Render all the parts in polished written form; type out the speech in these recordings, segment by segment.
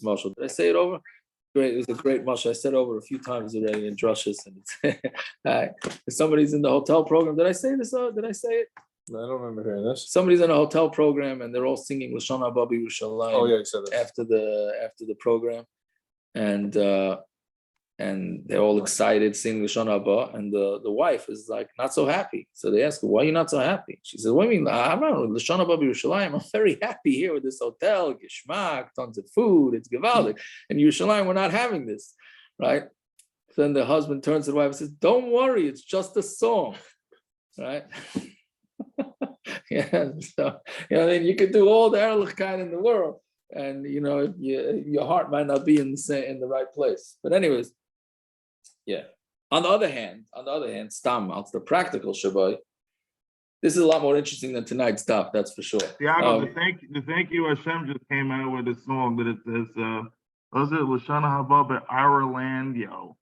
mashal. Did I say it over? Great, it was a great mashal. I said it over a few times already in drushes. And if somebody's in the hotel program, did I say this? Did I say it? I don't remember hearing this. Somebody's in a hotel program and they're all singing Lashon Haba B'Yerushalayim. Oh yeah, you said that. After the program, and they're all excited singing Lashon Haba, and the wife is like not so happy. So they ask her, "Why are you not so happy?" She says, "What do you mean? I'm not Lashon Haba B'Yerushalayim. I'm very happy here with this hotel, geschmack, tons of food, it's gewaldig. And Yerushalayim, we're not having this, right?" Then the husband turns to the wife and says, "Don't worry, it's just a song, right?" Yeah, so you could do all the erlich kind in the world, and your heart might not be in the right place. But anyways, yeah. On the other hand, stam, it's the practical Shabbat. This is a lot more interesting than tonight's stuff, that's for sure. Tiago, the thank you Hashem just came out with a song that it says, was it Lashana Haba Our Land, yo.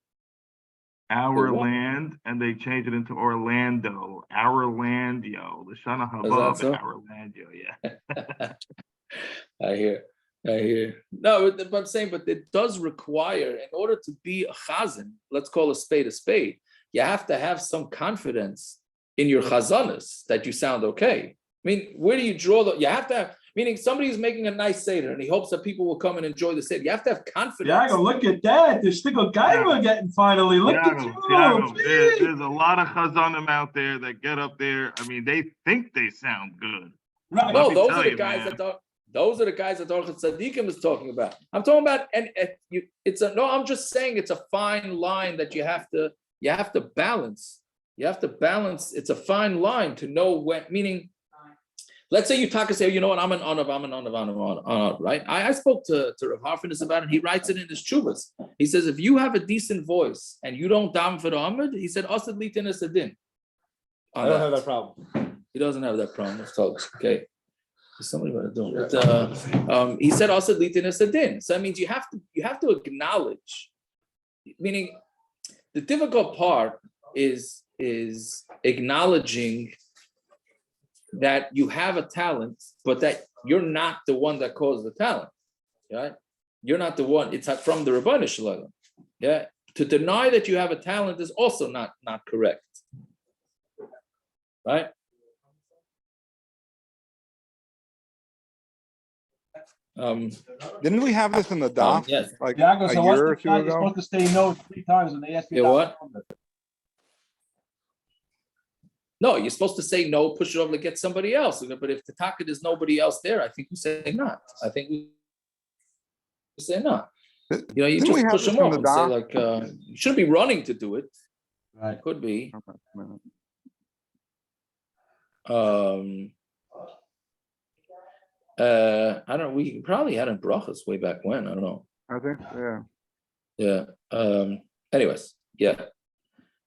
Our land, and they changed it into Orlando. Our land, yo. Lashana Haba Our land, yo. Yeah. I hear. No, but I'm saying, but it does require, in order to be a chazan, let's call a spade, you have to have some confidence in your chazanas that you sound okay. I mean, where do you draw you have to have, meaning somebody's making a nice seder and he hopes that people will come and enjoy the seder. You have to have confidence. Tiago, look at that. There's still a guy we're getting finally. Look at you. Tiago, there's a lot of chazanim out there that get up there. I mean, they think they sound good. Right. No, those are the guys that don't. Those are the guys that Orchat Tzadikim is talking about. I'm talking about, I'm just saying it's a fine line that you have to balance. You have to balance. It's a fine line to know when, meaning, let's say you talk and say, you know what, I'm an onav, right? I spoke to Rav Harfinis about it. He writes it in his chuvas. He says, if you have a decent voice and you don't dam for the Amud, he said, asad litin esadin. I don't have that problem. He doesn't have that problem. Let's talk. Okay. Somebody better do it. He said also litin esadin. So that means you have to acknowledge, meaning the difficult part is acknowledging that you have a talent, but that you're not the one that caused the talent. Right? You're not the one. It's from the Rabbanu Shalom. Yeah. To deny that you have a talent is also not correct. Right? Didn't we have this in the Daf? Yes. Like Tiago, a so year or what's the two guy ago? supposed to say no 3 times when they ask you what? No, you're supposed to say no, push it over to get somebody else. But if the taka there's nobody else there, I think we say not. I think we say not. You just push them off and say like, you shouldn't be running to do it. Right. Could be. I don't know. We probably had in brachas way back when. I don't know. I think, yeah. Anyways, yeah.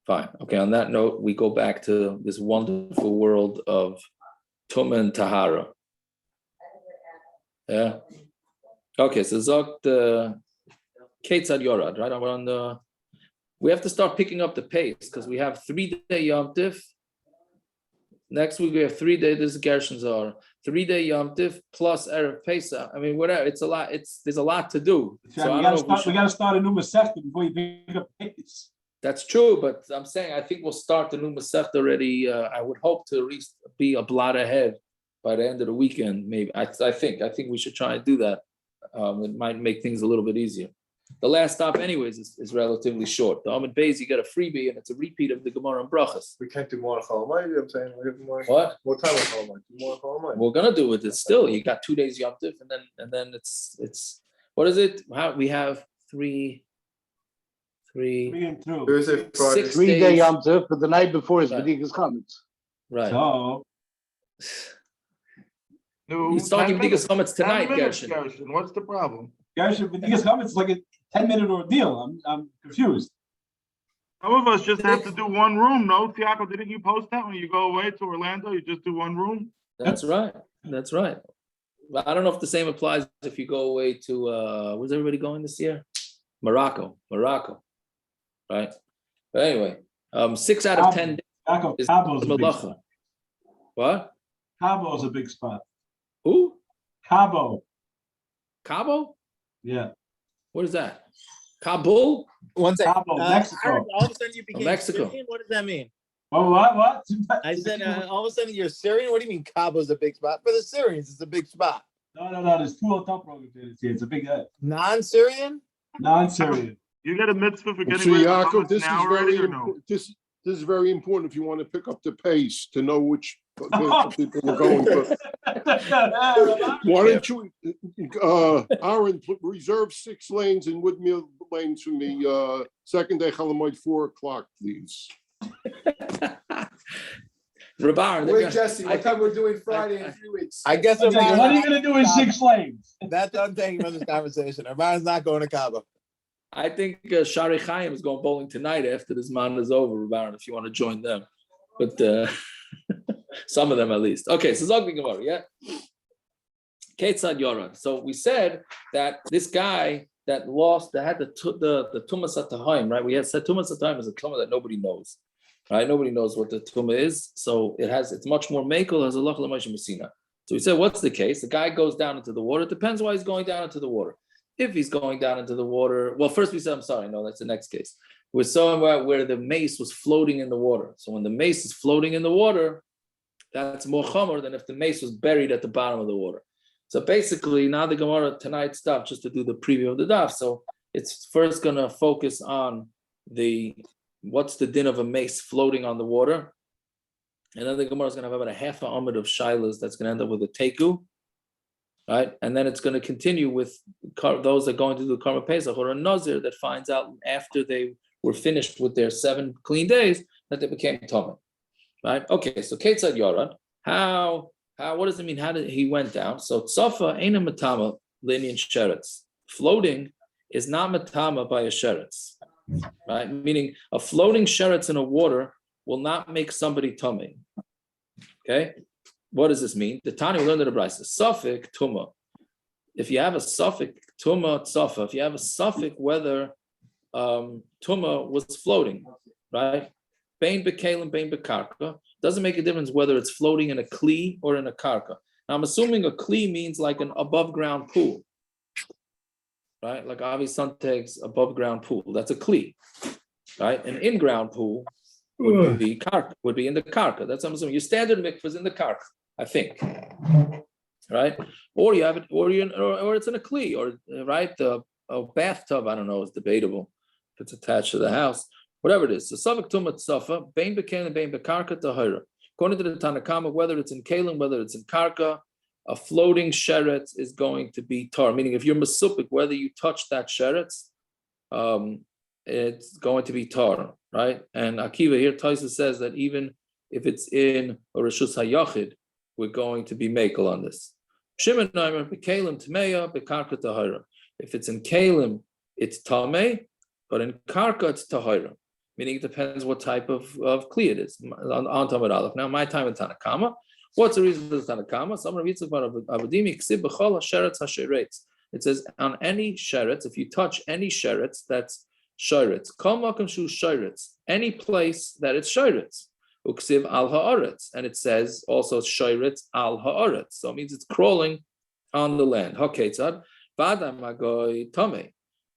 Fine. Okay. On that note, we go back to this wonderful world of Tumah and Tahara. Yeah. Okay. So Zok the Ketzad Yorad, right? We have to start picking up the pace because we have 3-day Yom Tif. Next week we have 3 days. This is Gershon Zohar. 3-day Yom Tif plus Erev Pesach. I mean, whatever. It's a lot. There's a lot to do. So we got to start a new Masechta before you pick up pace. That's true, but I'm saying I think we'll start the new Masechta already. I would hope to at least be a blot ahead by the end of the weekend. Maybe I think we should try and do that. It might make things a little bit easier. The last stop, anyways, is relatively short. The Amud Beis, you get a freebie, and it's a repeat of the Gemara and Brachas. We can't do more Chalamayim. I'm saying we have more. What? More time on Chalamayim. More Chalamayim. We're gonna do it. It's still you got 2 days Yom Tif, and then it's what is it? We have three. 3 and 2. Thursday, Friday. 6 3-day days. Yom Tov, but the night before is Right. B'dikas Chametz. Right. So You start your B'dikas Chametz tonight, Gershon. What's the problem? Gershon, B'dikas Chametz is like a 10-minute ordeal. I'm confused. Some of us just have to do one room, no? Tiago, didn't you post that when you go away to Orlando? You just do one room? That's right. But I don't know if the same applies if you go away to where's everybody going this year? Morocco. Right. But anyway, 6 out of 10 days Jacob, is Cabo's a big Malacha. spot. What? Cabo's a big spot. Who? Cabo. Cabo? Yeah. What is that? Kabul? One second. Cabo, Mexico. Aaron, all of a sudden you became Mexico. Syrian? What does that mean? Oh, what? I said, all of a sudden you're Syrian? What do you mean Cabo's a big spot? For the Syrians, it's a big spot. No. There's two hotel programs here. It's a big Non-Syrian? non-Syrian. You got a mitzvah for getting So rid of Yaakov, hummus this is now already very or no? important. This is very important if you want to pick up the pace to know which people are going for. Why don't you, Aaron, reserve 6 lanes in Woodmill lanes for me, second day Chalamoid, 4:00, please. Rabar, Wait, Jesse, what time we're doing Friday in 3 weeks? I guess What are you gonna do in 6 lanes? That's what I'm taking from this conversation. Arman's not going to Cabo. I think Shari Chaim is going bowling tonight after this man is over, Rabar, if you want to join them. But some of them at least. Okay, so Zogni Gemara, yeah? Ketzad Yoran. So we said that this guy that had the Tumas Atahim, right? We had said Tumas Atahim is a Tumah that nobody knows, right? Nobody knows what the Tumah is. So it's much more Mekel as a Lach L'Moshe Messina. So we said, what's the case? The guy goes down into the water. It depends why he's going down into the water. If he's going down into the water, well, first we said, I'm sorry, no, that's the next case. We're showing where the mace was floating in the water. So when the mace is floating in the water, that's more chomer than if the mace was buried at the bottom of the water. So basically, now the Gemara tonight stuff, just to do the preview of the daf. So it's first going to focus on what's the din of a mace floating on the water. And then the Gemara is going to have about a half an amud of shilas that's going to end up with a teku. Right, and then it's going to continue with those that are going to do the Karma Pesach or a Nazir that finds out after they were finished with their 7 clean days that they became Tomei. Right? Okay, so Ketzad Yoran, how what does it mean? How did he went down? So Tzafa ain't a matama linian sheretz. Floating is not matama by a sheretz. Right? Meaning a floating sheretz in a water will not make somebody Tomei. Okay? What does this mean? The Tani we learned in the Brisa. Safek Tuma. If you have a Safek Tuma Tzafa, if you have a Safek whether Tuma was floating, right? Bain bekalim, bain bekarka. Doesn't make a difference whether it's floating in a kli or in a karka. Now I'm assuming a kli means like an above ground pool, right? Like Avi Santeg's above ground pool. That's a kli, right? An in ground pool would be in the karka. That's what I'm assuming. Your standard mikvah is in the karka, I think, right? Or you have it, or it's in a kli, or right? A bathtub, I don't know, is debatable if it's attached to the house, whatever it is. So savik tumat safa, bein bekalim, bein bekarka tahira. According to the Tanakama, whether it's in kalim, whether it's in karka, a floating sheretz is going to be tar. Meaning, if you're masupik, whether you touch that sheretz, it's going to be tar, right? And Akiva here, Taisa says that even if it's in a Rishus HaYachid, we're going to be makel on this. Shimon Naimer, Bekalim Tmeya, Bekarka Tahira. If it's in Kalim, it's Tameh, but in Karka, it's Tahira. Meaning it depends what type of Kli it is. On Tamid Aleph. Now, my time in Tanakama. What's the reason for the Tanakama? Some of Avadimi Ksib B'chol HaSheretz HaSheretz. It says on any sheretz, if you touch any sheretz, that's sheretz. Kol makom shu sheretz. Any place that it's sheretz. Uksiv al haaretz, and it says also sheretz al haaretz. So it means it's crawling on the land. Haketzad v'adam magoy tamei.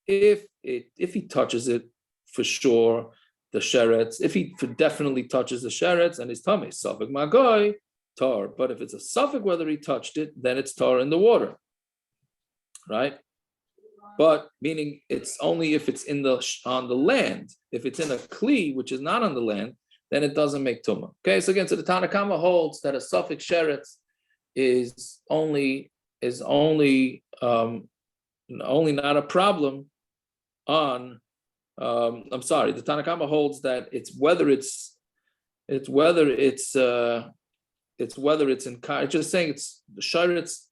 If he touches it for sure, the sheretz. If he definitely touches the sheretz and it's tamei, safek magoy tar. But if it's a safek whether he touched it, then it's tar in the water. Right? But meaning it's only if it's on the land. If it's in a kli, which is not on the land, then it doesn't make tumah. Okay, so again, so the Tanakama holds that a suffix sheretz is only not a problem on. I'm sorry, the Tanakama holds that it's whether it's in it's just saying it's the sheretz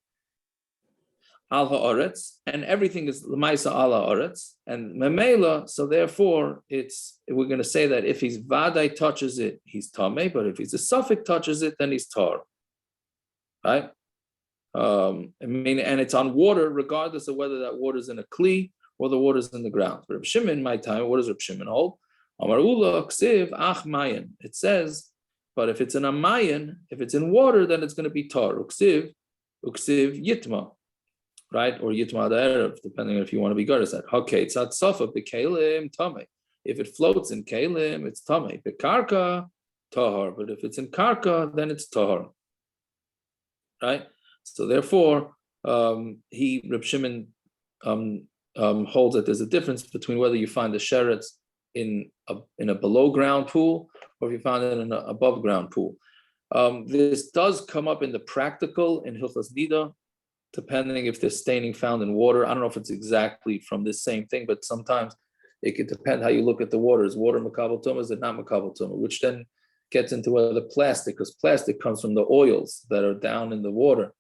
al haaretz, and everything is l'maisa al haaretz and memela. So therefore, we're going to say that if he's vaday touches it, he's tamei, but if he's a suffix touches it, then he's tar. Right? And it's on water, regardless of whether that water is in a kli or the water is in the ground. But Reb Shimon, my time, what does Reb Shimon hold? Amar ula ksiv ach mayan. It says, but if it's in a mayan, if it's in water, then it's going to be tar. Uksiv yitma. right? Or Yitma Erev, depending on if you want to be good at that. Okay, tzad safa b'kelim tamei. If it floats in kelim, it's tamei. Bekarka, tahar. But if it's in karka, then it's tahar. Right? So therefore, Reb Shimon holds that there's a difference between whether you find the sheretz in a below ground pool or if you find it in an above ground pool. This does come up in the practical in Hilchas Nida, depending if there's staining found in water. I don't know if it's exactly from this same thing, but sometimes it could depend how you look at the water. Is water makabel tumah? Is it not makabel tumah? Which then gets into whether plastic, because plastic comes from the oils that are down in the water,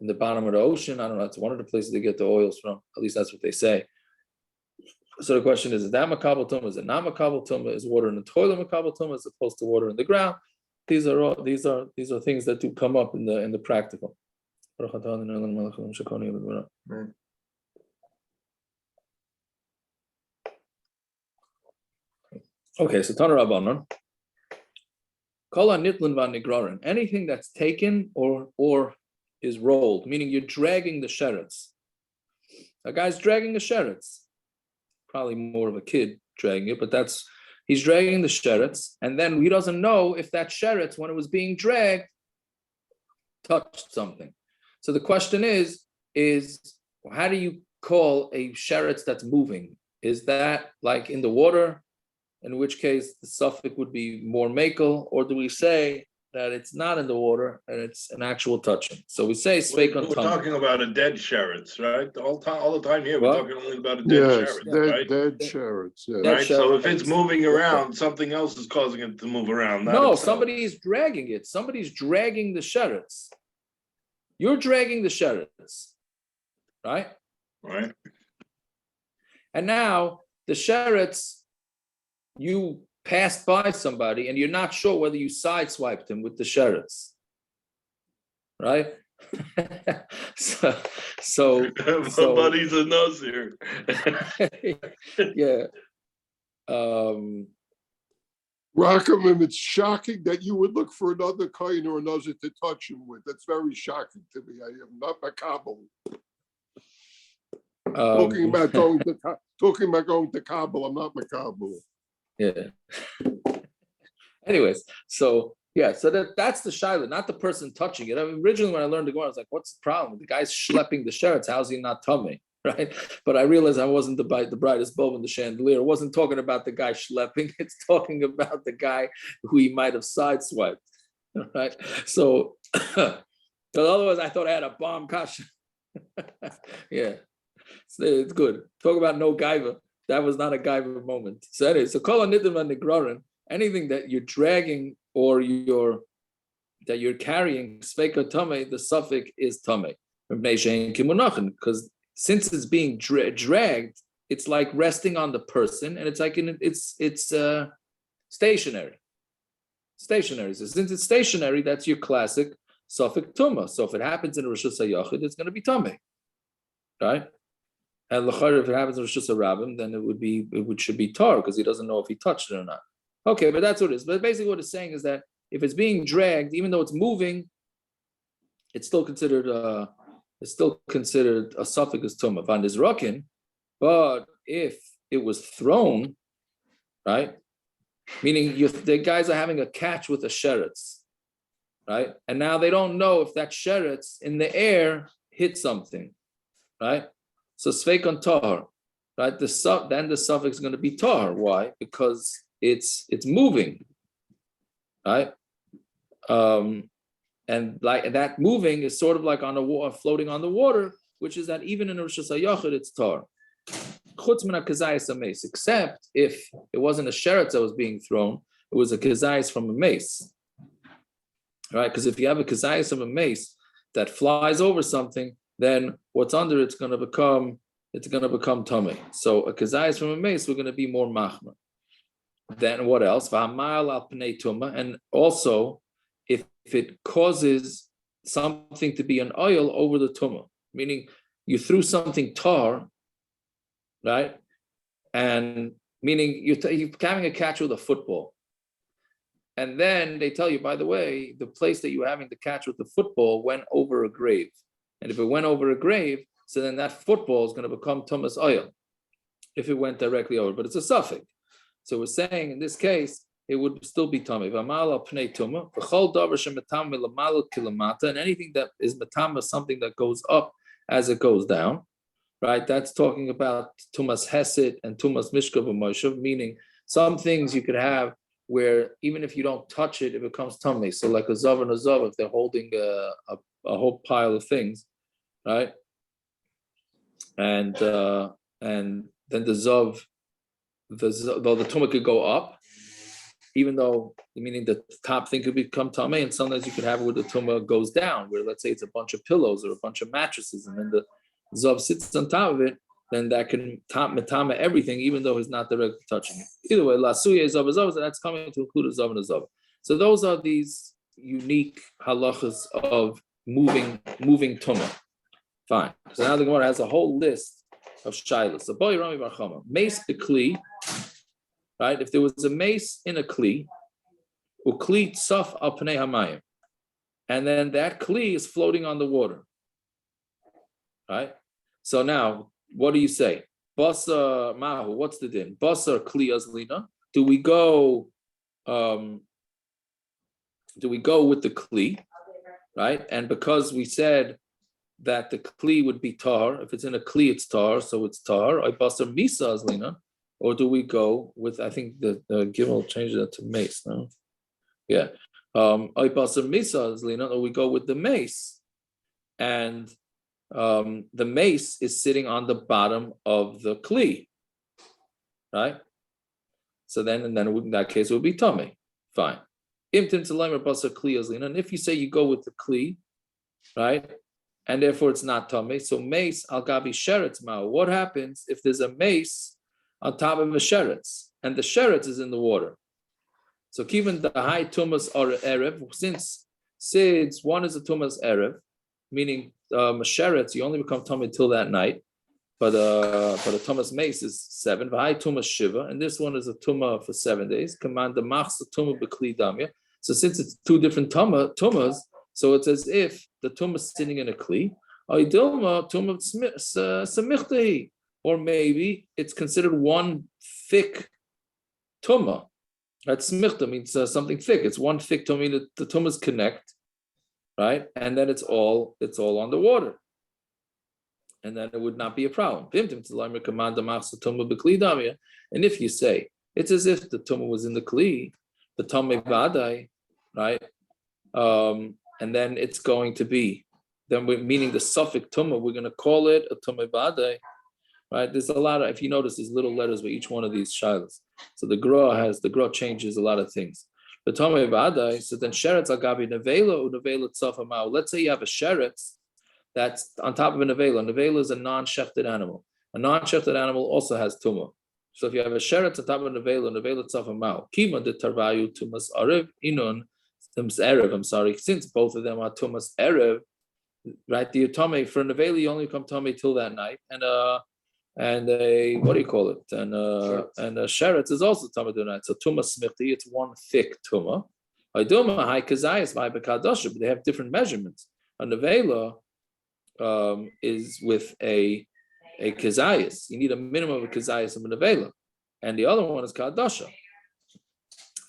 in the bottom of the ocean. I don't know. It's one of the places they get the oils from. At least that's what they say. So the question is that makabel tumah? Is it not makabel tumah? Is water in the toilet makabel tumah as opposed to water in the ground? These are things that do come up in the practical. Okay, so Tana Rabbanon. Kol hanitlin v'nigrarin. Anything that's taken or is rolled, meaning you're dragging the sheretz. A guy's dragging the sheretz. Probably more of a kid dragging it, but he's dragging the sheretz, and then he doesn't know if that sheretz, when it was being dragged, touched something. So the question is how do you call a sheretz that's moving? Is that like in the water, in which case the suffix would be more makel, or do we say that it's not in the water and it's an actual touching? So we say sveik on We're tongue. talking about a dead sheretz, right? All the time here, we're What? talking only about a dead Yes, sheretz, right? dead sheretz, yeah. Dead Right, so if sheretz. it's moving around, something else is causing it to move around. not No, itself. somebody's dragging it. Somebody's dragging the sheretz. You're dragging the sheretz, right? Right. And now the sheretz, you passed by somebody and you're not sure whether you sideswiped him with the sheretz, right? so My buddy's a Nazir. yeah. Rackham, it's shocking that you would look for another kohen or another to touch him with. That's very shocking to me. I am not makabel. Talking about going to Kabul, I'm not makabel. Yeah. Anyways, so yeah, so that's the shaila, not the person touching it. I mean, originally when I learned the Gemara, I was like, "What's the problem? The guy's schlepping the sheretz. How's he not tummy?" Right? But I realized I wasn't the brightest bulb in the chandelier. It wasn't talking about the guy schlepping. It's talking about the guy who he might have sideswiped. Right? So, otherwise, I thought I had a bomb kasha. Yeah, it's good. Talk about no gaiva. That was not a gaiva moment. So anyway, so kol hanitim v'nigrarin, anything that you're dragging or that you're carrying, sveika tamei, the suffix is tamei. Because since it's being dragged, it's like resting on the person, and it's like it's stationary. Stationary. So since it's stationary, that's your classic suffix tuma. So if it happens in Rosh Hashanah, it's going to be tamei, right? And l'chayr, if it happens in Rosh Hashanah, then it should be tar because he doesn't know if he touched it or not. Okay, but that's what it is. But basically, what it's saying is that if it's being dragged, even though it's moving, it's still considered a suffix tuma van dizrakin. But if it was thrown, right, meaning the guys are having a catch with a sheretz, right, and now they don't know if that sheretz in the air hit something, right. So sveik on tahar, right? Then the suffix is going to be tahar. Why? Because it's moving, right? And like that moving is sort of like on the water, floating on the water, which is that even in Rosh Hashanah it's tar. Chutz min hakazayis mace, except if it wasn't a sheretz that was being thrown, it was a kazayis from a mace, right? Because if you have a kazayis from a mace that flies over something, then what's under it's going to become tummy. So a kazayis from a mace, we're going to be more machmer. Then what else? V'hamal al pnei tuma, and also if it causes something to be an oil over the tumah, meaning you threw something tar, right? And meaning you're having a catch with a football. And then they tell you, by the way, the place that you were having the catch with the football went over a grave. And if it went over a grave, So then that football is going to become tumas oil if it went directly over, but it's a suffix. So we're saying in this case, it would still be tummy. And anything that is matama, something that goes up as it goes down, right? That's talking about tumas hesed and tumas mishkav u'moshav, meaning some things you could have where even if you don't touch it, it becomes tummy. So like a zav and a zav, if they're holding a whole pile of things, right? And then the zav, though the tumah could go up, even though, meaning the top thing could become tummy, and sometimes you could have it where the tumah goes down, where let's say it's a bunch of pillows or a bunch of mattresses, and then the zav sits on top of it, then that can matama everything, even though he's not directly touching it. Either way, lasuya zav zav, so that's coming to include a zav and a zav. So those are these unique halachas of moving tumah. Fine. So now the Gemara has a whole list of shilas. So boy Rami Bar Chama, mace bekli, right? If there was a mace in a kli, ukli tzaf al pnei hamayim, and then that kli is floating on the water, right? So now, what do you say? Basar mahu. What's the din? Basar kli azlina. Do we go with the kli, right? And because we said that the kli would be tar, if it's in a kli, it's tar, so it's tar. Or basar misa azlina, or do we go with? I think the Gimel changed that to mace. No, yeah. Or basar misa azlina, or we go with the mace, and the mace is sitting on the bottom of the kli, right? So then in that case, it would be tummy. Fine. And if you say you go with the kli, right, and therefore it's not tummy, so mace al gabi sheretz mao. What happens if there's a mace on top of a sheretz, and the sheretz is in the water? So given the high tumas or erev, since one is a tumas erev, meaning sheretz, you only become tummy till that night, but a tumas mace is 7. V'hai tumas shiva, and this one is a tuma for 7 days. Command the machsa tuma b'kli damya. So since it's two different tumas, so it's as if the tumah is sitting in a kli. Or maybe it's considered one thick tumah. That's smichta, means something thick. It's one thick tumah, meaning the tumas connect, right? And then it's all on the water. And then it would not be a problem. And if you say it's as if the tumah was in the kli, the tamei vadai, right? And then it's going to be, meaning the suffix tumah, we're going to call it a tamei vadai, right? There's a lot of, if you notice, there's little letters with each one of these shilas. So the Gra changes a lot of things. The tamei vadai, so then sheretz agabi nevela or nevela tzafamau. Let's say you have a sheretz that's on top of a nevela. Nevela is a non-shechted animal. A non-shechted animal also has tumah. So if you have a sheretz on top of a nevela tzafamau, kima de tarvayu tumas arev inun tumas erev. I'm sorry, since both of them are tumas erev, right? The tamei for a nevela you only come tamei till that night, and a what do you call it? And a sheretz is also tamei till night. So tumas smichti, it's one thick tumah. Iduma high kazayas by bekadosha, but they have different measurements. A nevela is with a kazayas. You need a minimum of a kazayas of a nevela, and the other one is kadasha.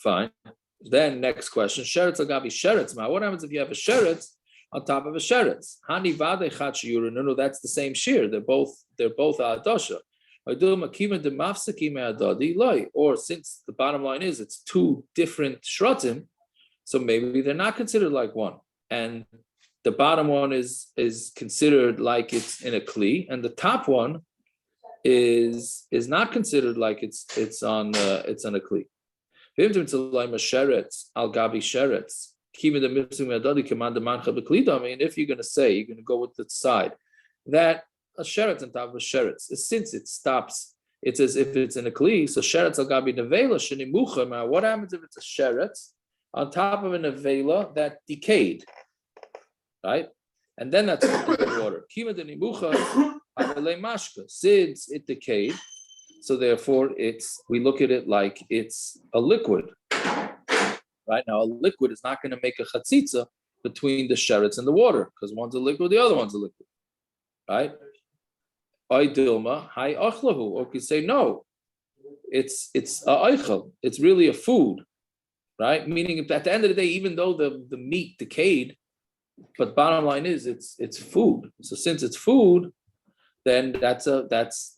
Fine. Then next question: sheretz agabi sheretz. What happens if you have a sheretz on top of a sheretz? Hani vade chat shiurin. No, that's the same shear. They're both adasha. Or since the bottom line is it's two different shratim, so maybe they're not considered like one, and the bottom one is considered like it's in a kli, and the top one is not considered like it's on a kli. And if you're going to say, you're going to go with the side that a sheretz on top of a sheretz, since it stops, it's as if it's in a kli. So sheretz al gabi nevela shenimucha. What happens if it's a sheretz on top of a nevela that decayed? Right, and then that's the water. Since it decayed, so therefore we look at it like it's a liquid. Right now, a liquid is not going to make a chatzitza between the sheretz and the water because one's a liquid, the other one's a liquid. Right, Dilma, hi ochlahu, or could say no, it's a eichel. It's really a food, right? Meaning, if at the end of the day, even though the meat decayed, but bottom line is it's food. So since it's food, then that's a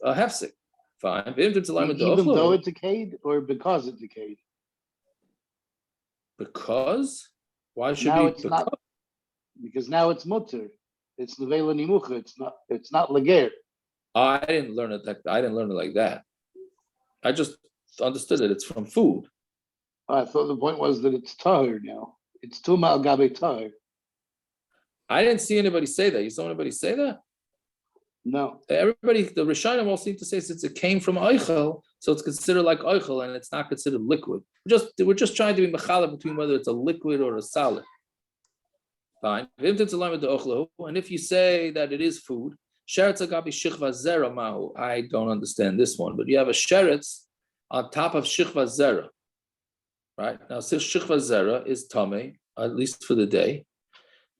hefsek. Fine. Even though it decayed, or because it decayed? Because why should Now be? it's not, because now it's mutter. It's nevela nimucha. It's not leger. I didn't learn it like that. I just understood that it's from food. I thought the point was that it's tahir now. It's tuma al gabe tahir. I didn't see anybody say that. You saw anybody say that? No. Everybody, the Rishonim all seem to say since it came from Eichel, so it's considered like Eichel and it's not considered liquid. We're just trying to be mechala between whether it's a liquid or a solid. Fine. And if you say that it is food, I don't understand this one, but you have a sheretz on top of shichva zera. Right? Now, shichva zera is tameh, at least for the day.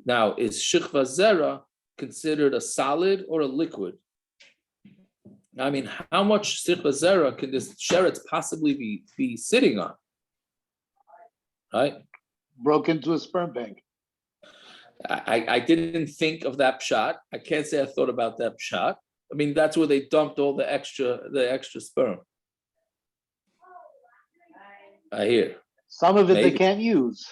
Now, is shichva zera considered a solid or a liquid? I mean, how much shichva zera can this sheretz possibly be sitting on? Right? Broke into a sperm bank. I didn't think of that shot. I can't say I thought about that shot. I mean, that's where they dumped all the extra sperm. I hear. Some of it Maybe. they can't use.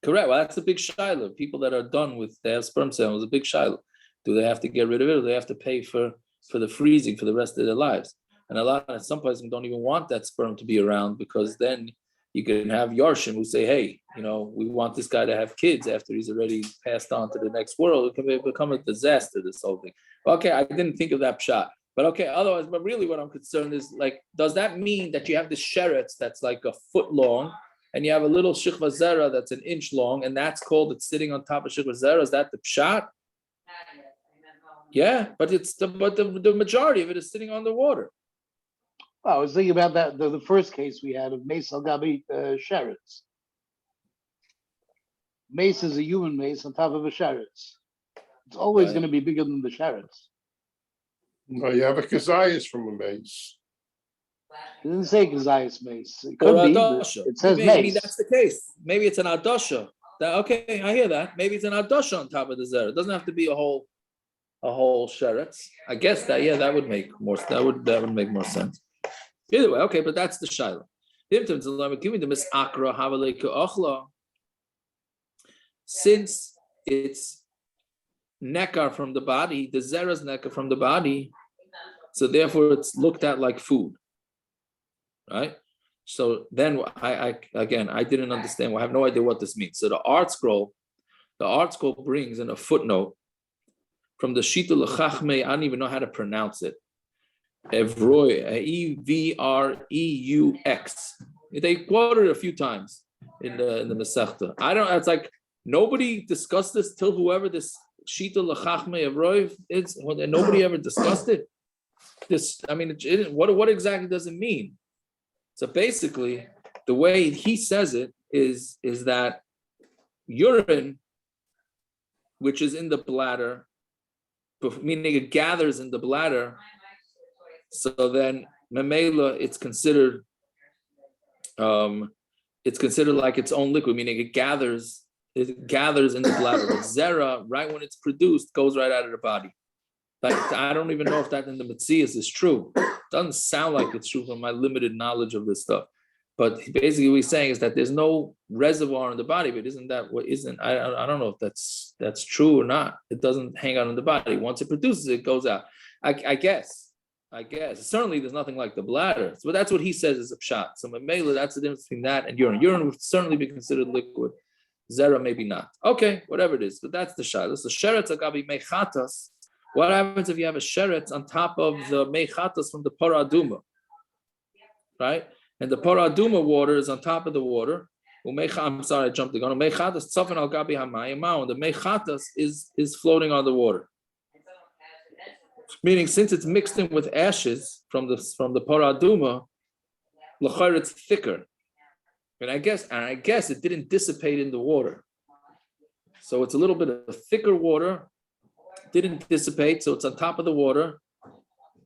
Correct. Well, that's a big shiloh. People that are done with, they have sperm cells, a big shiloh. Do they have to get rid of it, or do they have to pay for the freezing for the rest of their lives? And some places don't even want that sperm to be around, because then you can have Yarshim who say, hey, we want this guy to have kids after he's already passed on to the next world. It can become a disaster, this whole thing. Okay, I didn't think of that shot. But okay, otherwise, but really what I'm concerned is, like, does that mean that you have this sheretz that's like a foot long, and you have a little shichva zera that's an inch long, and that's called it's sitting on top of shichva zera? Is that the pshat? Yeah, but the majority of it is sitting on the water. I was thinking about that, the first case we had of mace al gabi sheretz. Mace is a human mace on top of a sheretz. It's always going to be bigger than the sheretz. No, you have a kazayas from a mace. It didn't say kazayas mace. It could be, but it says maybe mace. that's the case. Maybe it's an adosha. Okay, I hear that. Maybe it's an adosha on top of the zera. It doesn't have to be a whole sheretz. I guess that would make more. That would make more sense. Either way, okay, but that's the shiloh. Since it's nekar from the body, the zera's nekar from the body, so therefore it's looked at like food, right? So then I didn't understand. I have no idea what this means. So the art scroll brings in a footnote from the Shita L'Chachmei. I don't even know how to pronounce it. Evreux, Evreux. They quoted it a few times in the Masechta. It's like nobody discussed this till whoever this Shita L'Chachmei Evreux is. Nobody ever discussed it. What exactly does it mean? So basically, the way he says it is that urine, which is in the bladder, meaning it gathers in the bladder, so then memela, it's considered like its own liquid, meaning it gathers in the bladder. But zera, right when it's produced, goes right out of the body. Like, I don't even know if that in the Metzias is true. It doesn't sound like it's true from my limited knowledge of this stuff. But basically what he's saying is that there's no reservoir in the body, but isn't that what isn't? I don't know if that's true or not. It doesn't hang out in the body. Once it produces, it goes out. I guess. Certainly there's nothing like the bladder. But that's what he says is a pshat. So memela, that's the difference between that and urine. Urine would certainly be considered liquid. Zera maybe not. Okay, whatever it is. But that's the shayla. So sheretz agabi mechatas. What happens if you have a sheretz on top of the mechatas from the para aduma? Right? And the para aduma water is on top of the water. I'm sorry, I jumped the gun. Mechatas tzafan al gabi hamayim. The mechatas is floating on the water. Meaning, since it's mixed in with ashes from the para aduma, l'chayr it's thicker. And I guess it didn't dissipate in the water. So it's a little bit of thicker water didn't dissipate, so it's on top of the water.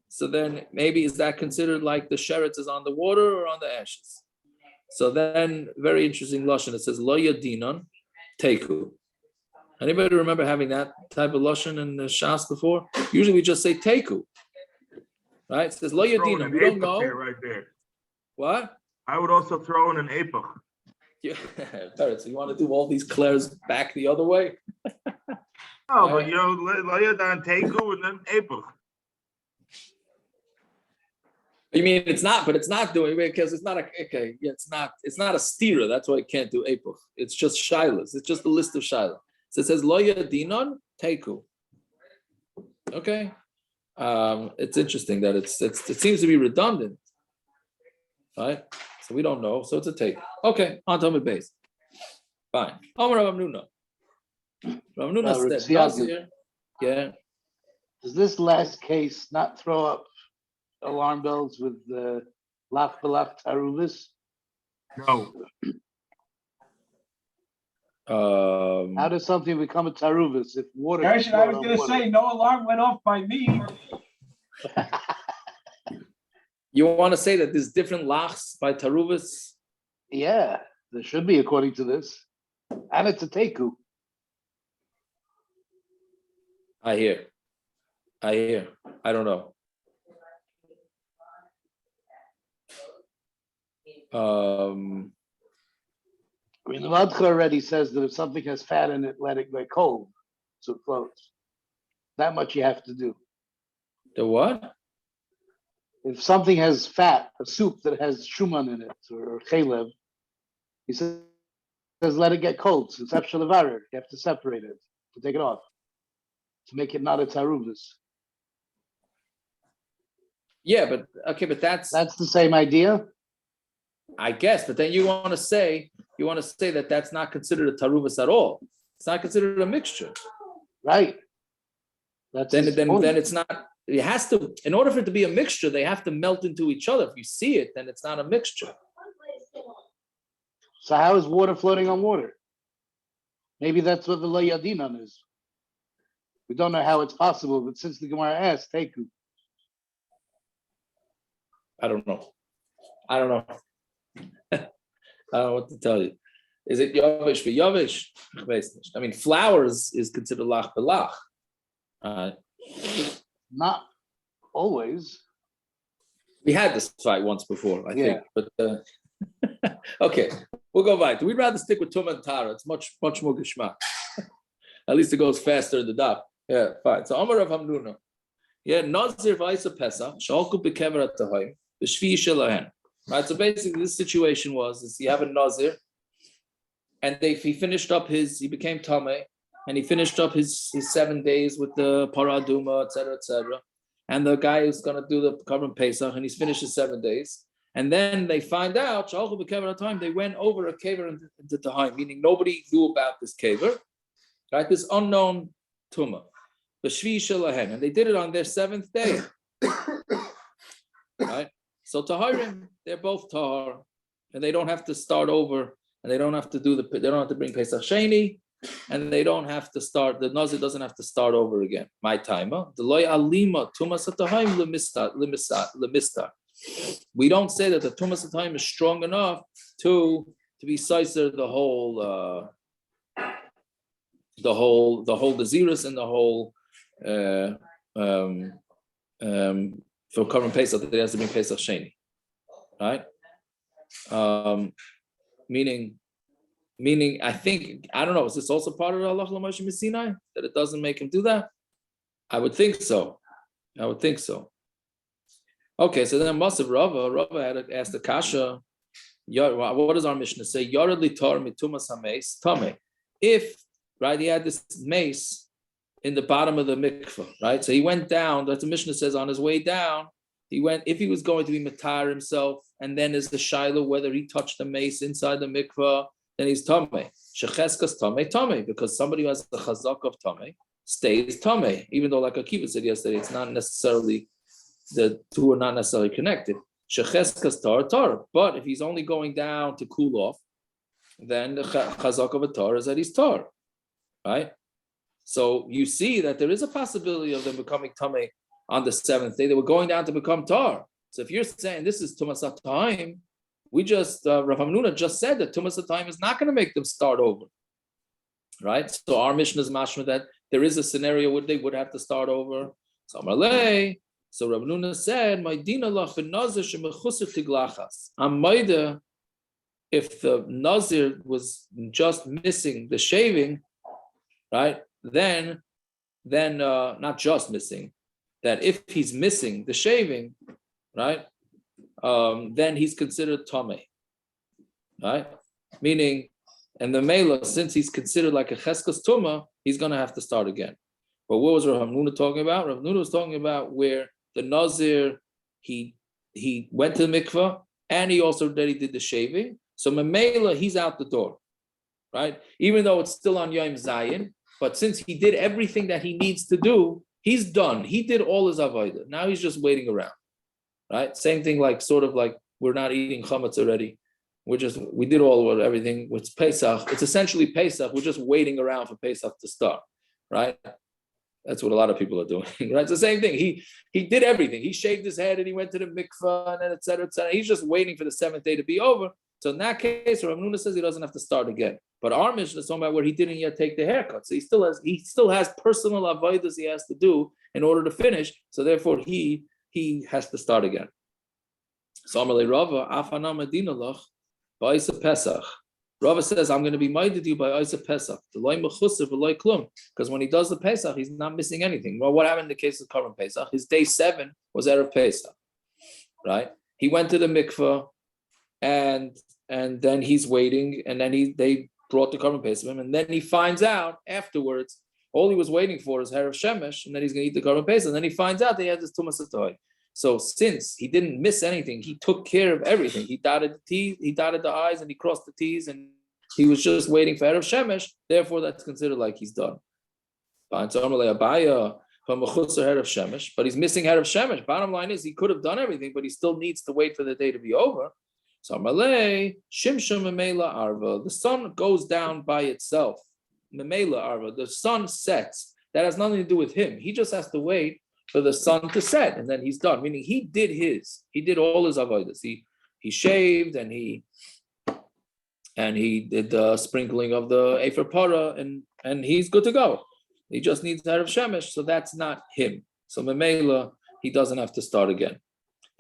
So then maybe is that considered like the sheretz is on the water or on the ashes? So then, very interesting lashon. It says lo yadinon teku. Anybody remember having that type of lashon in the Shas before? Usually we just say teku, right? It says lo Throw in yadinon. an We don't epoch there, know right there. what. I would also throw in an epoch. Yeah, so you want to do all these clairs back the other way? No, but Layadan Teku and then epoch. You mean it's not, but it's not doing it because it's not a okay. Yeah, it's not a steerer. That's why it can't do epoch. It's just shilas. It's just a list of shilas. So it says lo yadinon teku. Okay, it's interesting that it seems to be redundant, right? So we don't know. So it's a take. Okay, on to the base. Fine. Amar Rav Hamnuna. Rav Hamnuna said, Nazir, yeah. Does this last case not throw up alarm bells with the lach belach taruvis? No. How does something become a taruvis if water? Gershon, I was gonna say, no alarm went off by me. You want to say that there's different lachs by taruvis? Yeah, there should be according to this, and it's a teku. I hear. I don't know. I mean, the Madcha already says that if something has fat in it, let it get cold, so it floats. That much you have to do. The what? If something has fat, a soup that has shuman in it or chalev, he says let it get cold. So it's after levarer. You have to separate it to take it off to make it not a taruvus. Yeah, but okay, but that's the same idea. I guess. But then you want to say that that's not considered a taruvus at all. It's not considered a mixture. Right. That's Then his point. it's not. It has to. In order for it to be a mixture, they have to melt into each other. If you see it, then it's not a mixture. So how is water floating on water? Maybe that's what the lo yadinan is. We don't know how it's possible, but since the Gemara asked, teku. I don't know. I don't know what to tell you. Is it yavish for yavish? I mean, flowers is considered lach belach. Not always. We had this fight once before, I Yeah. think. But okay, we'll go by. We'd rather stick with Tum and Tara. It's much more geschmack. At least it goes faster in the daf. Yeah, fine. So Amar Rav Hamnuna. Yeah, Nazir v'Isa Pesach shalku b'kever at tahaim b'shvi shelahen. Right. So basically, this situation was you have a Nazir, and he finished up he became tamei, and he finished up his 7 days with the paraduma, etc., etc. And the guy who's going to do the carbon Pesach, and he's finished his 7 days. And then they find out, they went over a caver into Tahim, meaning nobody knew about this caver, right? This unknown tumah, the Shvi Shalahen, and they did it on their 7th day, right? So Taharim, they're both Tahar, and they don't have to start over, and they don't have to they don't have to bring Pesach Sheni, and they don't have to start. The Nazir doesn't have to start over again. My timer, the loy alima tumas Tahim lemistar. We don't say that the tumas Tahim is strong enough to be sizer the whole desirus and the whole for covering Pesach that it has to be Pesach Sheni, right? Meaning, I think, I don't know, is this also part of the Halach L'Moshe Missinai, that it doesn't make him do that? I would think so. Okay, so then Masav Rava had asked the Kasha, what does our Mishnah say? Yarad litar mitumas hameis tamei. If, right, he had this mace in the bottom of the mikveh, right? So he went down, that's the Mishnah says, on his way down, if he was going to be matar himself, and then is the shiloh whether he touched the mace inside the mikveh, then he's tamei. Shecheskas tamei, because somebody who has the chazak of tamei stays tamei, even though like Akiva said yesterday, it's not necessarily, the two are not necessarily connected. Shecheskas tar. But if he's only going down to cool off, then the chazak of a tar is that he's tar, right? So you see that there is a possibility of them becoming Tameh on the seventh day. They were going down to become Tar. So if you're saying this is Tumas HaTaim, we just, Rav Hamnuna just said that Tumas HaTaim is not going to make them start over. Right? So our mission is mashma that there is a scenario where they would have to start over. So Amalei. So Rav Hamnuna said, "My dina lach v'nazir shemechusar tiglachas." Amaida, if the nazir was just missing the shaving, right? Then not just missing, that if he's missing the shaving, right? Then he's considered tameh, right? Meaning, and the mela, since he's considered like a cheskas tuma, he's going to have to start again. But what was Rav Hamnuna talking about? Rav Hamnuna was talking about where the nazir, he went to the mikvah and he also already did the shaving. So memela, he's out the door, right? Even though it's still on Yom Zayin, but since he did everything that he needs to do, he's done. He did all his avodah. Now he's just waiting around, right? Same thing, like sort of like we're not eating chametz already. We did everything. It's Pesach. It's essentially Pesach. We're just waiting around for Pesach to start, right? That's what a lot of people are doing, right? It's the same thing. He did everything. He shaved his head and he went to the mikvah and then et cetera, et cetera. He's just waiting for the seventh day to be over. So in that case, Rav Hamnuna says he doesn't have to start again. But our mission is talking about where he didn't yet take the haircut. So he still has personal avodas he has to do in order to finish. So therefore he has to start again. So Amalei Rava, Afana Medina Lach, Ba'isa Pesach. Rava says, I'm going to be minded you by Isa Pesach. Because when he does the Pesach, he's not missing anything. Well, what happened in the case of Korban Pesach? His day 7 was Erev Pesach, right? He went to the mikveh, and then he's waiting, and then they brought the Korban Pesach, and then he finds out afterwards, all he was waiting for is Erev Shemesh, and then he's going to eat the Korban Pesach, and then he finds out that he has this Tumas HaToy. So since he didn't miss anything, he took care of everything. He dotted the T's, he dotted the I's, and he crossed the T's, and he was just waiting for Erev Shemesh. Therefore, that's considered like he's done. But he's missing Erev Shemesh. Bottom line is he could have done everything, but he still needs to wait for the day to be over. So Amalei, Shimshon Memela Arva. The sun goes down by itself. Memela Arva. The sun sets. That has nothing to do with him. He just has to wait for the sun to set, and then he's done. Meaning he did all his avodas. He shaved and he did the sprinkling of the Efer Para, and he's good to go. He just needs Erev Shemesh, so that's not him. So Memela, he doesn't have to start again.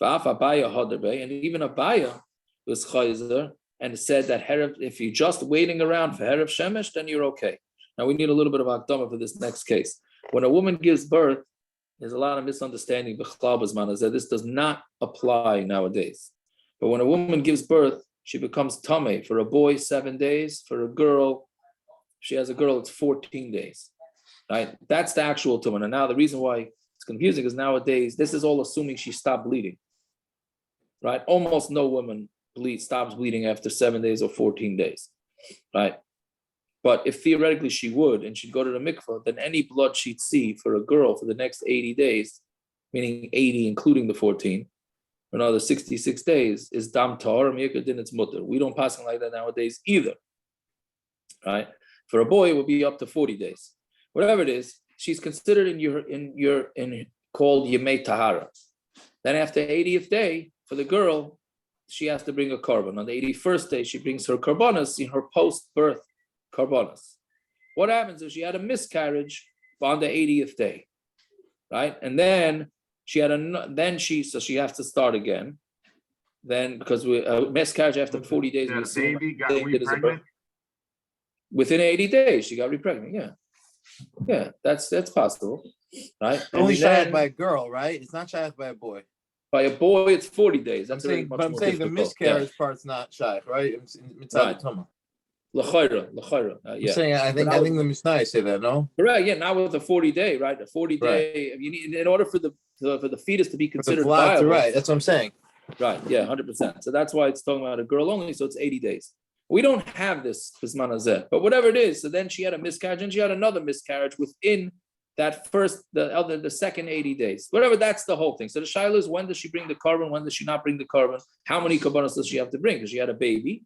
And even Abaya was chayzer and said that if you're just waiting around for Erev Shemesh, then you're okay. Now we need a little bit of akdama for this next case. When a woman gives birth, there's a lot of misunderstanding. This does not apply nowadays. But when a woman gives birth, she becomes tameh. For a boy, 7 days. For a girl, she has a girl, it's 14 days. Right? That's the actual tumah. And now the reason why it's confusing is nowadays, this is all assuming she stopped bleeding. Right? Almost no woman stops bleeding after 7 days or 14 days. Right? But if theoretically she would, and she'd go to the mikvah, then any blood she'd see for a girl for the next 80 days, meaning 80 including the 14, another 66 days, is dam tar, mirka din its mutter. We don't pass like that nowadays either. Right? For a boy, it would be up to 40 days. Whatever it is, she's considered in called Yemei Tahara. Then after 80th day, for the girl, she has to bring a korban. On the 81st day, she brings her korbanos in her post-birth korbanos. What happens is she had a miscarriage on the 80th day, right? And then she has to start again. Then because miscarriage after 40 days, baby got re-pregnant? Within 80 days, she got re-pregnant. Yeah, that's possible, right? Only shayach by a girl, right? It's not shayach by a boy. By a boy, it's 40 days. That's I'm saying the miscarriage part's not shayach, right? Right. L'chayra, yeah. I'm saying I think the Mishnah say that, no? Correct. Yeah, now with the 40-day, right? The 40-day, you need in order for the fetus to be considered viable. Right. That's what I'm saying. Right. Yeah, 100%. So that's why it's talking about a girl only. So it's 80 days. We don't have this bisman hazeh, but whatever it is. So then she had a miscarriage, and she had another miscarriage within that the second 80 days. Whatever. That's the whole thing. So the shaila is, when does she bring the korban? When does she not bring the korban? How many korbanos does she have to bring? Because she had a baby,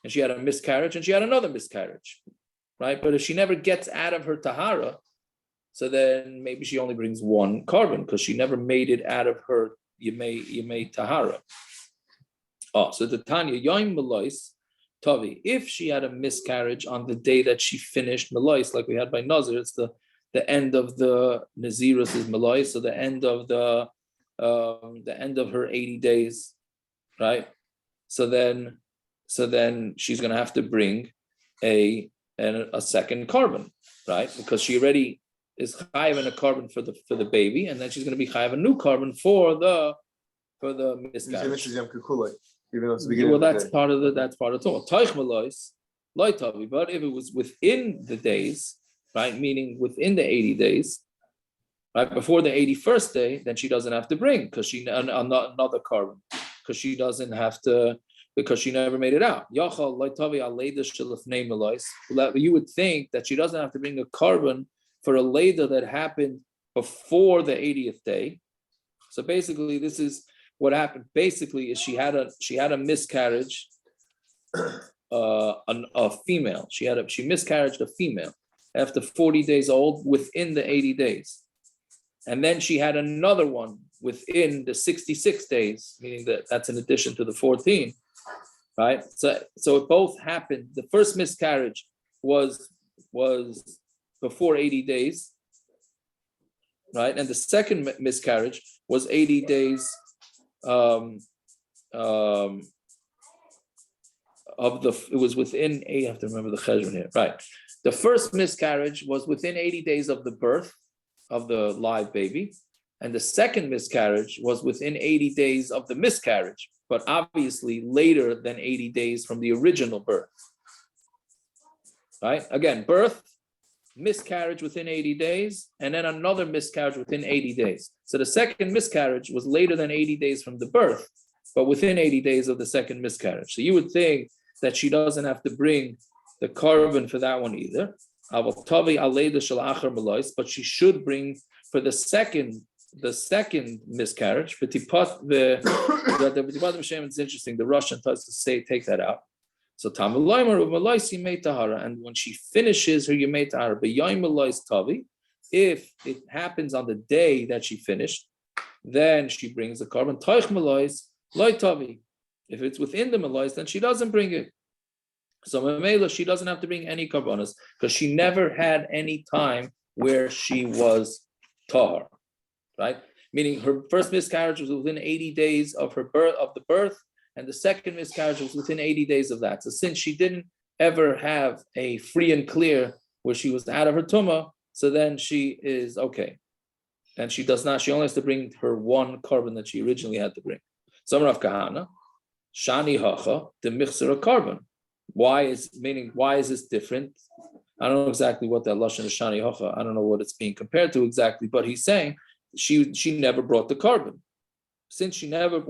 and she had a miscarriage, and she had another miscarriage, right? But if she never gets out of her tahara, So then maybe she only brings one carbon because she never made it out of her Yemei Tahara. Oh, so the Tanya Yoim Melois Tavi. If she had a miscarriage on the day that she finished Melois, like we had by Nazir, it's the end of the Nazirus is Melois, so the end of her 80 days, right? So then she's going to have to bring a second carbon, right? Because she already is chayav in a carbon for the baby, and then she's going to be chayav a new carbon for the miscarriage. Even though it's the beginning Well, of the that's day. part of the Torah. Taich melois, loy tavi. But if it was within the days, right, meaning within the 80 days, right, before the 81st day, then she doesn't have to bring because she another carbon, because she doesn't have to, because she never made it out. You would think that she doesn't have to bring a carbon for a leda that happened before the 80th day. So basically, this is what happened. Basically, is she had a miscarriage, a female. She miscarriaged a female after 40 days old within the 80 days. And then she had another one within the 66 days, meaning that that's in addition to the 14, right? So it both happened. The first miscarriage was before 80 days, right? And the second miscarriage was 80 days it was within, I have to remember the cheshbon here, right? The first miscarriage was within 80 days of the birth of the live baby, and the second miscarriage was within 80 days of the miscarriage, but obviously later than 80 days from the original birth, right? Again, birth, miscarriage within 80 days, and then another miscarriage within 80 days. So the second miscarriage was later than 80 days from the birth, but within 80 days of the second miscarriage. So you would think that she doesn't have to bring the carbon for that one either. But she should bring for the second miscarriage. It's interesting. The Russian does say take that out. So and when she finishes her Yemei Tahara, if it happens on the day that she finished, then she brings the carbon. If it's within the Melois, then she doesn't bring it. So Mamela, she doesn't have to bring any carbonas because she never had any time where she was tahar, right? Meaning her first miscarriage was within 80 days of her birth, and the second miscarriage was within 80 days of that. So since she didn't ever have a free and clear where she was out of her tumah, so then she is okay. And she only has to bring her one carbon that she originally had to bring. Samar of Kahana, Shani Hacha, the Michsera carbon. Why is this different? I don't know exactly what that Lashon Shani Hacha, I don't know what it's being compared to exactly, but he's saying she never brought the carbon. Since she never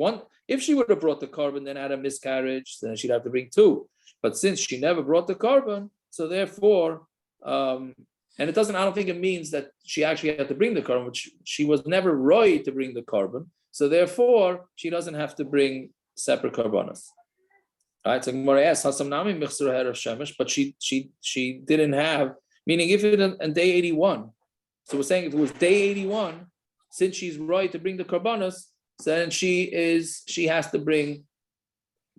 if she would have brought the carbon, then had a miscarriage, then she'd have to bring two. But since she never brought the carbon, so therefore, and it doesn't, I don't think it means that she actually had to bring the carbon, which she was never right to bring the carbon. So therefore, she doesn't have to bring separate carbonas. Right? So Gemara asks, Hasamnami Michsera Herav Shemesh, but she didn't have, meaning if it on day 81, so we're saying if it was day 81, since she's right to bring the carbonas, then she has to bring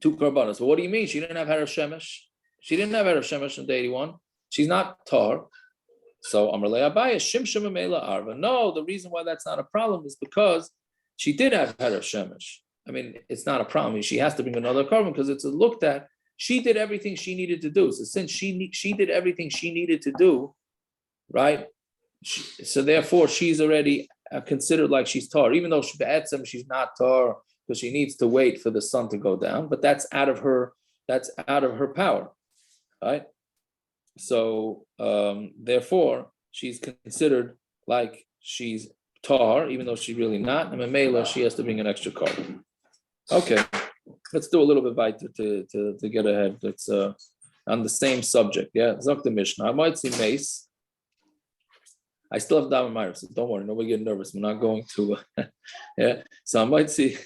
two carbonas. But what do you mean? She didn't have Herav Shemesh. She didn't have Herav Shemesh on day 81. She's not tar. So Amrlei Abaya, Shim Shema Meila Arva. No, the reason why that's not a problem is because she did have Herav Shemesh. I mean, it's not a problem. She has to bring another carbon because it's looked at. She did everything she needed to do. So since she did everything she needed to do, right? So therefore, she's already considered like she's tar, even though she's not tar because she needs to wait for the sun to go down. But that's out of her power, right? So therefore, she's considered like she's tar, even though she's really not. And Mamela, she has to bring an extra carbon. Okay, let's do a little bit weiter to get ahead. It's on the same subject. Yeah, Zok the Mishnah. I might see mace. I still have Daven Myra, so don't worry, nobody get nervous. We're not going to. Yeah, so I might see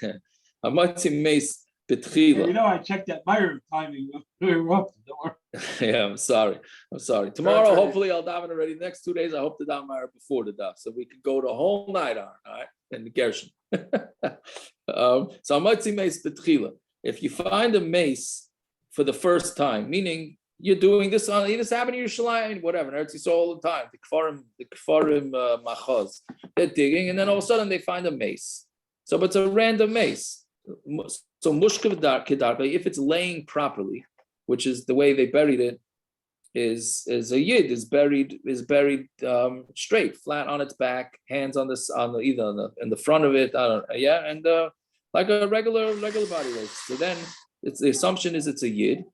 mace Betchila. I checked that Meyer timing. We were up. Don't worry. Yeah, I'm sorry. Tomorrow, hopefully, I'll daven already. The next 2 days, I hope to daven Meyer before the daf, so we could go the whole night on. All right, in the Gershon. So I might see mace betchila. If you find a mace for the first time, meaning you're doing this on this happened in Yerushalayim, whatever, in Eretz Yisrael all the time. The Kfarim machaz, they're digging, and then all of a sudden they find a mace. So it's a random mace. So mushkav kedarka, if it's laying properly, which is the way they buried it, is a yid is buried straight, flat on its back, hands on this in the front of it, and like a regular body weight. So then the assumption is it's a yid.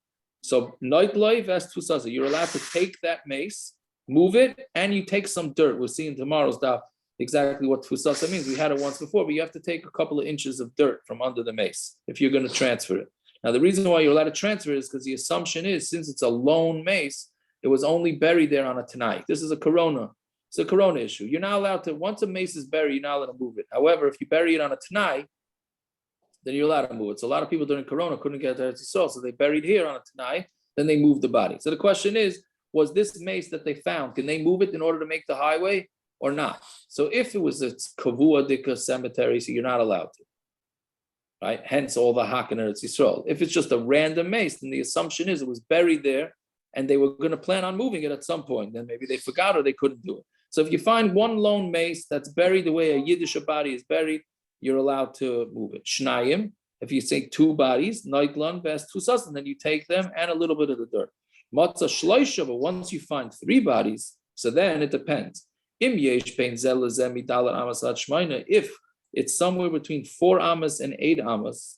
So you're allowed to take that mace, move it, and you take some dirt. We'll see in tomorrow's daf exactly what tfusasa means. We had it once before, but you have to take a couple of inches of dirt from under the mace if you're going to transfer it. Now, the reason why you're allowed to transfer it is because the assumption is, since it's a lone mace, it was only buried there on a tonight. This is a corona. It's a corona issue. You're not allowed to, once a mace is buried, you're not allowed to move it. However, if you bury it on a tonight, then you're allowed to move it. So a lot of people during corona couldn't get to Eretz Yisrael, so they buried here on a tonight, then they moved the body. So the question is, was this mace that they found, can they move it in order to make the highway or not? So if it was a kavua dika cemetery, so you're not allowed to. Right? Hence all the hak in Eretz Yisrael. If it's just a random mace, then the assumption is it was buried there and they were going to plan on moving it at some point. Then maybe they forgot or they couldn't do it. So if you find one lone mace that's buried the way a Yiddish body is buried, you're allowed to move it. Shnayim, if you say two bodies, Noitlan, Best Tusas, and then you take them and a little bit of the dirt. Matzah Shloisha, but once you find three bodies, so then it depends. Im yesh bein zel lezeh midal amas ad shmayna, if it's somewhere between 4 amas and 8 amas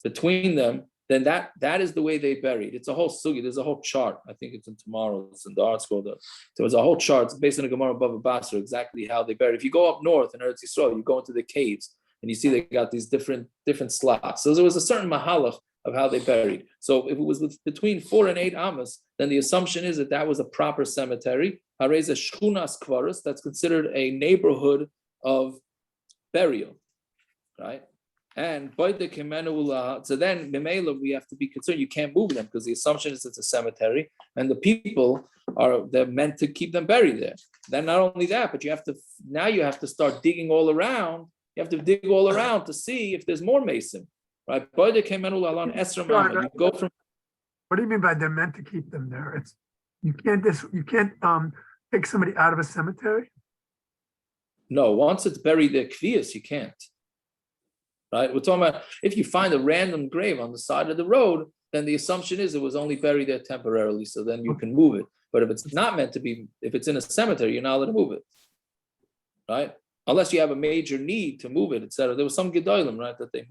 between them, then that is the way they buried. It's a whole sugi. There's a whole chart. I think it's in tomorrow. It's in the art school. There was a whole chart. It's based on a Gemara above a Basra, exactly how they buried. If you go up north in Eretz Yisrael, you go into the caves and you see they got these different slots. So there was a certain mahalach of how they buried. So if it was between 4 and 8 amas, then the assumption is that was a proper cemetery. Harez a shchunas kvaros, that's considered a neighborhood of burial, right? And so then we have to be concerned. You can't move them because the assumption is it's a cemetery, and the people they're meant to keep them buried there. Then not only that, but you have to start digging all around. You have to dig all around to see if there's more mason, right? You go from. What do you mean by they're meant to keep them there? You can't take somebody out of a cemetery. No, once it's buried there, kvias, you can't. Right? We're talking about if you find a random grave on the side of the road, then the assumption is it was only buried there temporarily, so then you can move it. But if it's not meant to be, if it's in a cemetery, you're not allowed to move it. Right? Unless you have a major need to move it, etc. There was some gedolim, right, that they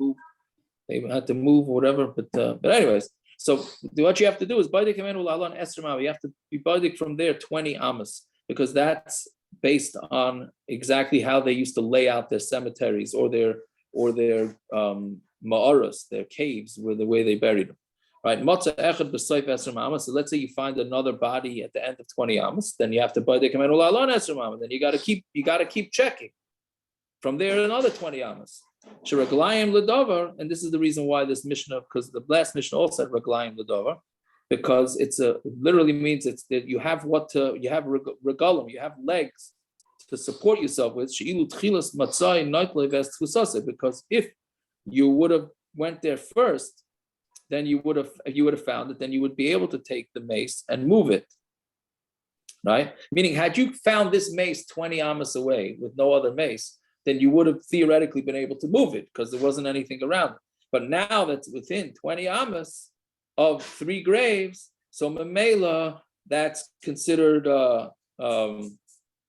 had to move or whatever. But anyways, so what you have to do is baidik emenu la'alon esrema. You have to be baidik from there 20 amas, because that's based on exactly how they used to lay out their cemeteries or their ma'aras, their caves, were the way they buried them. Right? So let's say you find another body at the end of 20 amas, then you have to baidik emenu la'alon esrema. Then you got to keep checking. From there, another 20 amas. Shiraglayim ledavar, and this is the reason why this Mishnah, because the last Mishnah also said raglayim ledavar, because it literally means it's that you have regalim, you have legs to support yourself with. Because if you would have went there first, then you would have found it, then you would be able to take the mace and move it. Right? Meaning, had you found this mace 20 amas away with no other mace, then you would have theoretically been able to move it because there wasn't anything around it. But now that's within 20 amas of 3 graves, so Mamela, that's considered,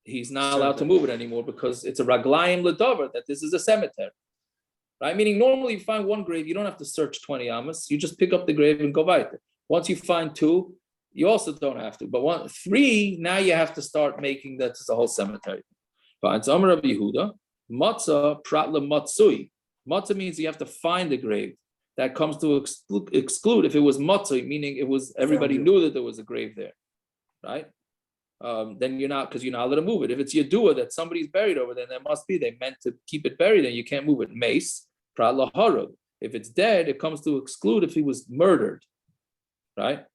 he's not allowed to move it anymore because it's a raglayim ledavar, that this is a cemetery. Right? Meaning normally you find one grave, you don't have to search 20 amas, you just pick up the grave and go weiter. Once you find 2, you also don't have to. But 3, now you have to start making that the whole cemetery. Fine. So Amar Rabbi Yehuda, Matzah pratla matzui. Matzah means you have to find the grave. That comes to exclude if it was matzah, meaning it was everybody knew that there was a grave there, right? Then you're not, because you're not allowed to move it. If it's yadua that somebody's buried over there, there must be, they meant to keep it buried and you can't move it. Mace pratla harug. If it's dead, it comes to exclude if he was murdered, right?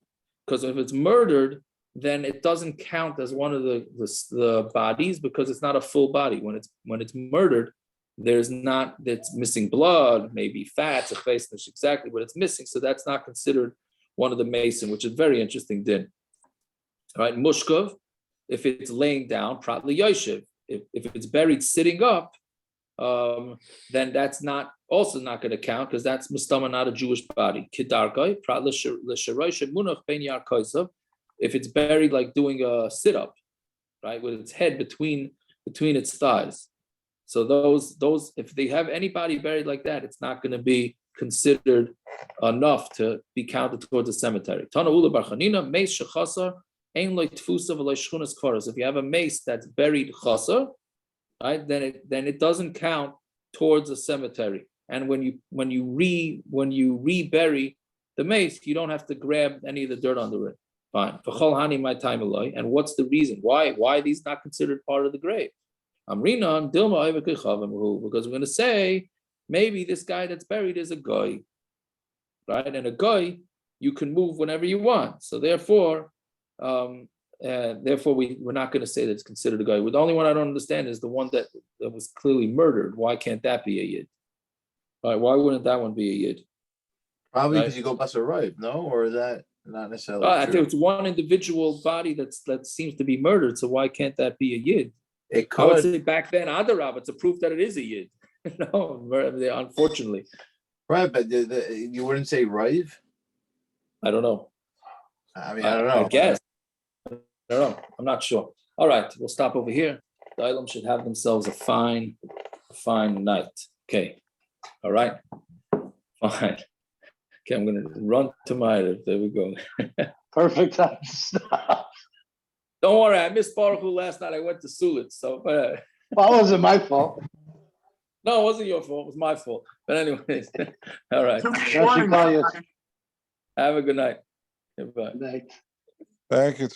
Because if it's murdered, then it doesn't count as one of the bodies because it's not a full body. When it's murdered, it's missing blood, maybe fats, a face, that's exactly what it's missing. So that's not considered one of the mason, which is very interesting din. All right, mushkov, if it's laying down, pratli yoshev. If it's buried sitting up, then that's also not going to count because that's mustama, not a Jewish body. Kidarkai, prat l'sharosh munach ben yarkosav. If it's buried like doing a sit up, right, with its head between its thighs. So those if they have anybody buried like that, it's not going to be considered enough to be counted towards the cemetery. Tana ula bar chanina meis shechasar ein lo tfusa v'lo shchunas kfaros. If you have a mace that's buried chasar, right, then it doesn't count towards a cemetery. And when you rebury the mace, you don't have to grab any of the dirt under it. Fine. And what's the reason? Why are these not considered part of the grave? Because we're going to say maybe this guy that's buried is a guy, right? And a guy you can move whenever you want. So therefore, we're not going to say that it's considered a guy. The only one I don't understand is the one that was clearly murdered. Why can't that be a yid? All right, why wouldn't that one be a yid? Probably because you go bus arrive, no? Or is that not necessarily I think it's one individual body that seems to be murdered. So why can't that be a yid? It I would could. say back then, Adarab, it's a proof that it is a yid. No, unfortunately. Right, but you wouldn't say rive? I don't know. I mean, I don't know. I guess. I don't know. I'm not sure. All right, we'll stop over here. The Ilam should have themselves a fine night. Okay. All right. Fine. Okay, I'm going to run to my, there we go. Perfect time to stop. Don't worry, I missed Baruch Hu last night. I went to Sulit, so. Well, it wasn't my fault. No, it wasn't your fault. It was my fault. But anyways, all right. Morning. Yes. Have a good night. Goodbye. Night. Thank you.